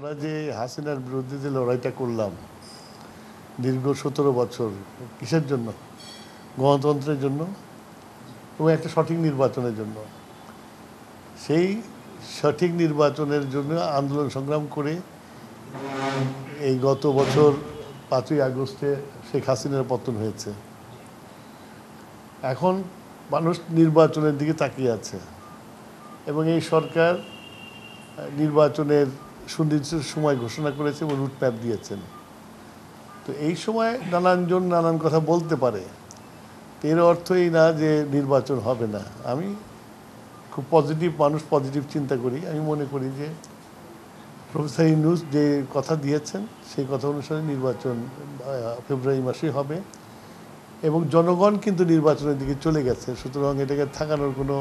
আমরা যে হাসিনার বিরুদ্ধে যে লড়াইটা করলাম দীর্ঘ 17 বছর, কিসের জন্য? গণতন্ত্রের জন্য এবং একটা সঠিক নির্বাচনের জন্য। সেই সঠিক নির্বাচনের জন্য আন্দোলন সংগ্রাম করে এই গত বছর 5ই আগস্টে শেখ হাসিনার পতন হয়েছে। এখন মানুষ নির্বাচনের দিকে তাকিয়ে আছে এবং এই সরকার নির্বাচনের সুনির্দিষ্ট সময় ঘোষণা করেছে এবং রুটম্যাপ দিয়েছেন। তো এই সময় নানানজন নানান কথা বলতে পারে, এর অর্থ এই না যে নির্বাচন হবে না। আমি খুব পজিটিভ মানুষ, পজিটিভ চিন্তা করি। আমি মনে করি যে প্রফেসর ইউনূস যে কথা দিয়েছেন সেই কথা অনুসারে নির্বাচন ফেব্রুয়ারি মাসেই হবে এবং জনগণ কিন্তু নির্বাচনের দিকে চলে গেছে। সুতরাং এটাকে থাকানোর কোনো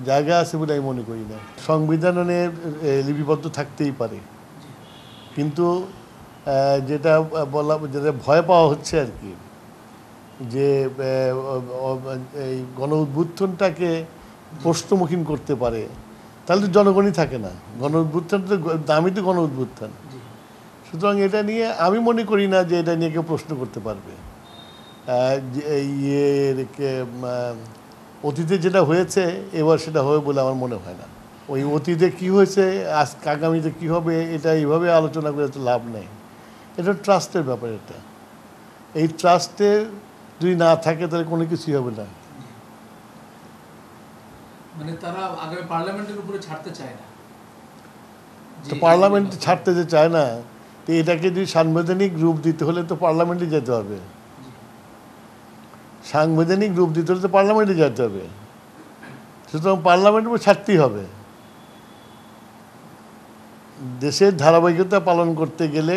জায়গা আছে বলে আমি মনে করি না। সংবিধানে লিপিবদ্ধ থাকতেই পারে, কিন্তু যেটা ভয় পাওয়া হচ্ছে আর কি, যে এই গণ উদ্বুত্থানটাকে প্রশ্নমুখীন করতে পারে, তাহলে তো জনগণই থাকে না। গণ উদ্বুত্থান তো দামই তো গণ উদ্বুত্থান। সুতরাং এটা নিয়ে আমি মনে করি না যে এটা নিয়ে কেউ প্রশ্ন করতে পারবে। অতীতে যেটা হয়েছে এবার সেটা হবে বলে আমার মনে হয় না। ওই অতীতে কি হয়েছে, আজ আগামীতে কী হবে, এটা এইভাবে আলোচনা করে তো লাভ নেই। এটা ট্রাস্টের ব্যাপার। এটা এই ট্রাস্টে যদি না থাকে তাহলে কোনো কিছুই হবে না। মানে তারা আগামী পার্লামেন্টের উপরে ছাড়তে চায় না। তো পার্লামেন্ট ছাড়তে যে চায় না, তো এটাকে যদি সাংবিধানিক রূপ দিতে হলে তো পার্লামেন্টে যেতে হবে। সাংবিধানিক রূপ দিতে হলে তো পার্লামেন্টে যেতে হবে। সুতরাং পার্লামেন্টের উপর ছাড়তেই হবে। দেশের ধারাবাহিকতা পালন করতে গেলে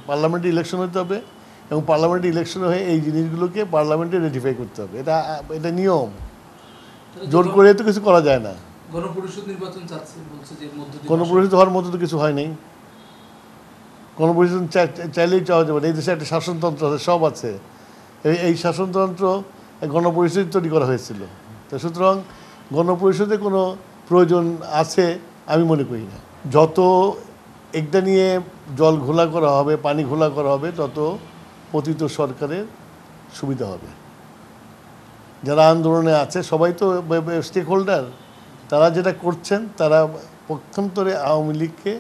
পার্লামেন্টে ইলেকশন হতে হবে এবং পার্লামেন্টে ইলেকশন হয়ে এই জিনিসগুলোকে পার্লামেন্টে রেটিফাই করতে হবে। এটা নিয়ম, জোর করে তো কিছু করা যায় না। গণপরিষদ নির্বাচন চাচ্ছে, বলছে যে গণপরিষদ হওয়ার মতো তো কিছু হয় নাই। গণপরিষদ চাইলেই চাওয়া যাবে। এই দেশে একটা শাসনতন্ত্র আছে, সব আছে। এই শাসনতন্ত্র গণপরিষদ তৈরি করা হয়েছিল। তো সুতরাং গণপরিষদে কোনো প্রয়োজন আছে আমি মনে করি না। যত একটা নিয়ে জল ঘোলা করা হবে, পানি ঘোলা করা হবে, তত পতিত সরকারের সুবিধা হবে। যারা আন্দোলনে আছে সবাই তো স্টেক হোল্ডার। তারা যেটা করছেন, তারা পক্ষান্তরে আওয়ামী লীগকে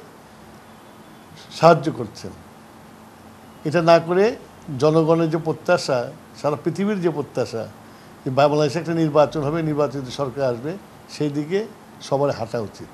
সাহায্য করছেন। এটা না করে জনগণের যে প্রত্যাশা, সারা পৃথিবীর যে প্রত্যাশা যে বাংলাদেশে একটা নির্বাচন হবে, নির্বাচিত সরকার আসবে, সেই দিকে সবার হাঁটা উচিত।